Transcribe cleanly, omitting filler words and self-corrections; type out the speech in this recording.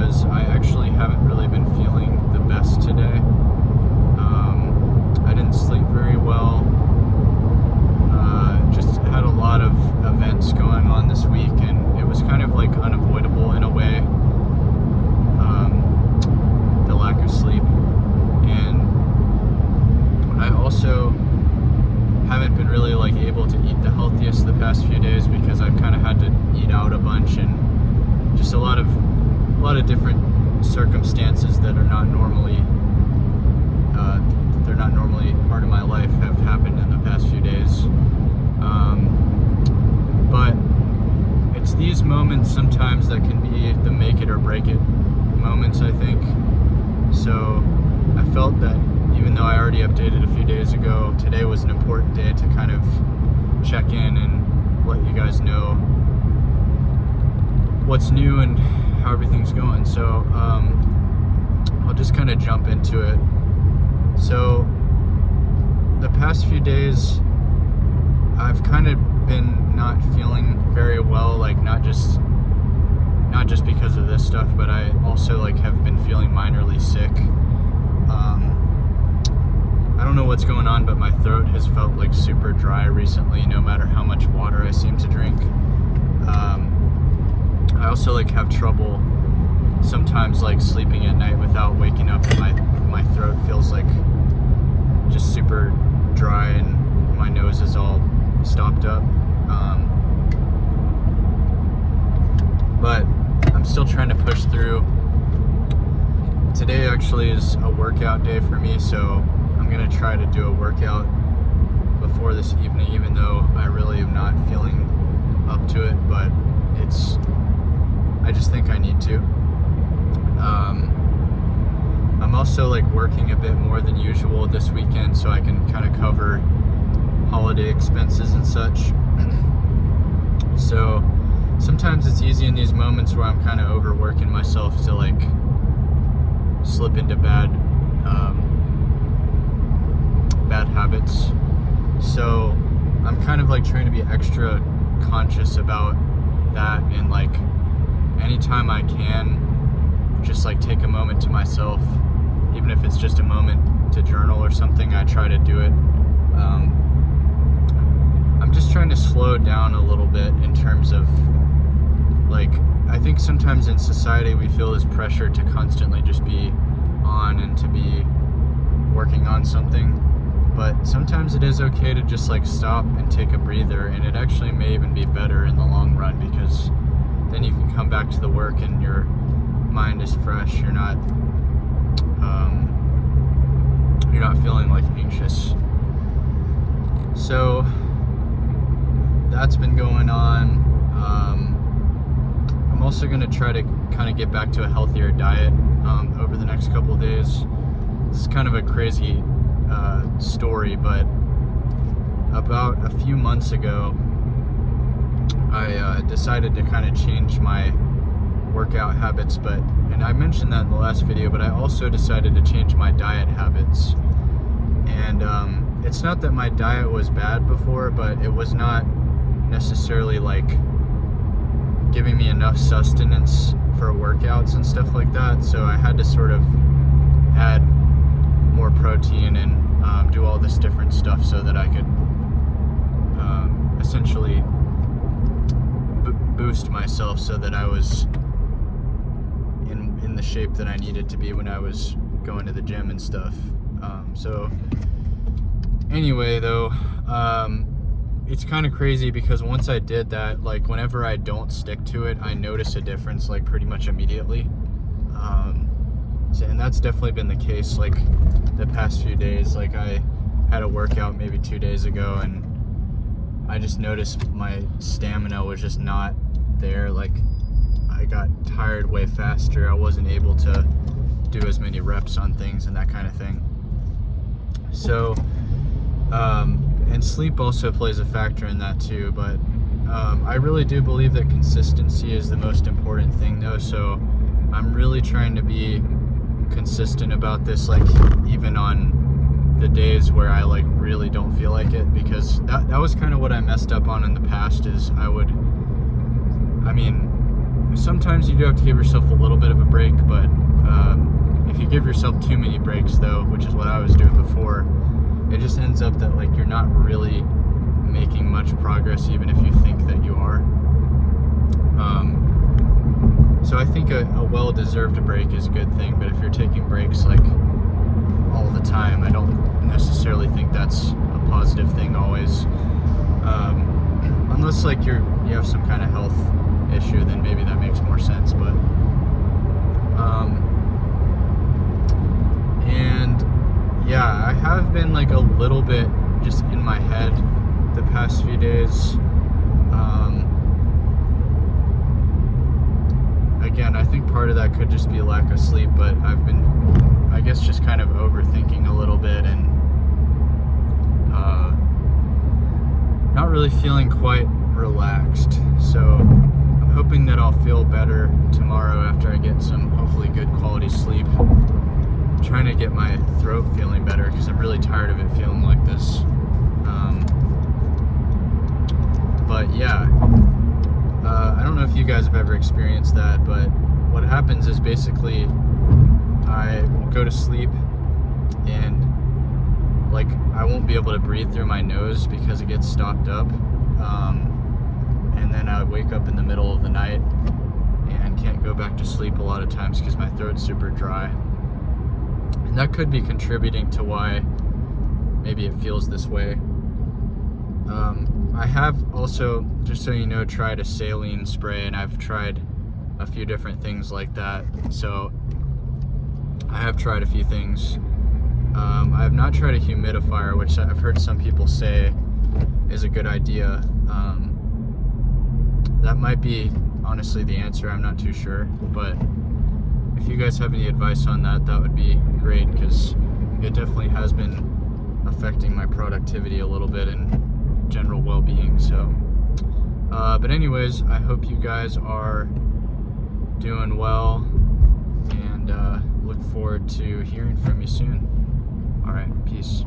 because I actually haven't really been feeling the best today. I didn't sleep very well. Just had a lot of events going on this week, and it was kind of like unavoidable in a way, the lack of sleep. And I also haven't been really like able to eat the healthiest the past few days because I've kind of had to eat out a bunch, and just a lot of different circumstances that are not normally part of my life have happened in the past few days. But it's these moments sometimes that can be the make it or break it moments, I think. So I felt that even though I already updated a few days ago, today was an important day to kind of check in and let you guys know what's new and how everything's going. So I'll just kind of jump into it. So the past few days I've kind of been not feeling very well, like not just because of this stuff, but I also like have been feeling minorly sick. I don't know what's going on, but my throat has felt like super dry recently, no matter how much water I seem to drink. I also like have trouble sometimes like sleeping at night without waking up, and my throat feels like just super dry and my nose is all stopped up. But I'm still trying to push through. Today actually is a workout day for me, so I'm gonna try to do a workout before this evening, even though I really am not feeling up to it, but I just think I need to. I'm also like working a bit more than usual this weekend, so I can kind of cover holiday expenses and such. So sometimes it's easy in these moments where I'm kind of overworking myself to like slip into bad habits. So I'm kind of like trying to be extra conscious about that, and like anytime I can just like take a moment to myself, even if it's just a moment to journal or something, I try to do it. I'm just trying to slow down a little bit in terms of like, I think sometimes in society we feel this pressure to constantly just be on and to be working on something, but sometimes it is okay to just like stop and take a breather, and it actually may even be better in the long run, because then you can come back to the work and your mind is fresh. You're not feeling like anxious. So that's been going on. I'm also going to try to kind of get back to a healthier diet over the next couple of days. This is kind of a crazy story, but about a few months ago, I decided to kind of change my workout habits, and I mentioned that in the last video, but I also decided to change my diet habits. And it's not that my diet was bad before, but it was not necessarily like giving me enough sustenance for workouts and stuff like that. So I had to sort of add more protein and do all this different stuff so that I could essentially boost myself so that I was in the shape that I needed to be when I was going to the gym and stuff. So anyway, though, it's kind of crazy because once I did that, like whenever I don't stick to it, I notice a difference like pretty much immediately. And that's definitely been the case like the past few days. Like I had a workout maybe 2 days ago, and I just noticed my stamina was just not there. Like I got tired way faster. I wasn't able to do as many reps on things and that kind of thing. So and sleep also plays a factor in that too, but I really do believe that consistency is the most important thing though. So I'm really trying to be consistent about this, like even on the days where I like really don't feel like it, because that was kind of what I messed up on in the past. Is sometimes you do have to give yourself a little bit of a break, but if you give yourself too many breaks though, which is what I was doing before, it just ends up that like you're not really making much progress even if you think that you are. So I think a well-deserved break is a good thing, but if you're taking breaks like all the time, I don't necessarily think that's a positive thing always. Unless like you have some kind of health issue, then maybe that makes more sense. But and yeah, I have been like a little bit just in my head the past few days. Again, I think part of that could just be lack of sleep, but I've been, I guess, just kind of overthinking a little bit and not really feeling quite relaxed. So I'm hoping that I'll feel better tomorrow after I get some hopefully good quality sleep. I'm trying to get my throat feeling better because I'm really tired of it feeling like this. But yeah, I don't know if you guys have ever experienced that, but what happens is basically I will go to sleep and like I won't be able to breathe through my nose because it gets stopped up, and then I wake up in the middle of the night and can't go back to sleep a lot of times because my throat's super dry, and that could be contributing to why maybe it feels this way. I have also, just so you know, tried a saline spray, and I've tried a few different things like that. So I have tried a few things. I have not tried a humidifier, which I've heard some people say is a good idea. That might be honestly the answer. I'm not too sure, but if you guys have any advice on that, that would be great, because it definitely has been affecting my productivity a little bit and general well-being. So but anyways, I hope you guys are doing well, and look forward to hearing from you soon. All right, peace.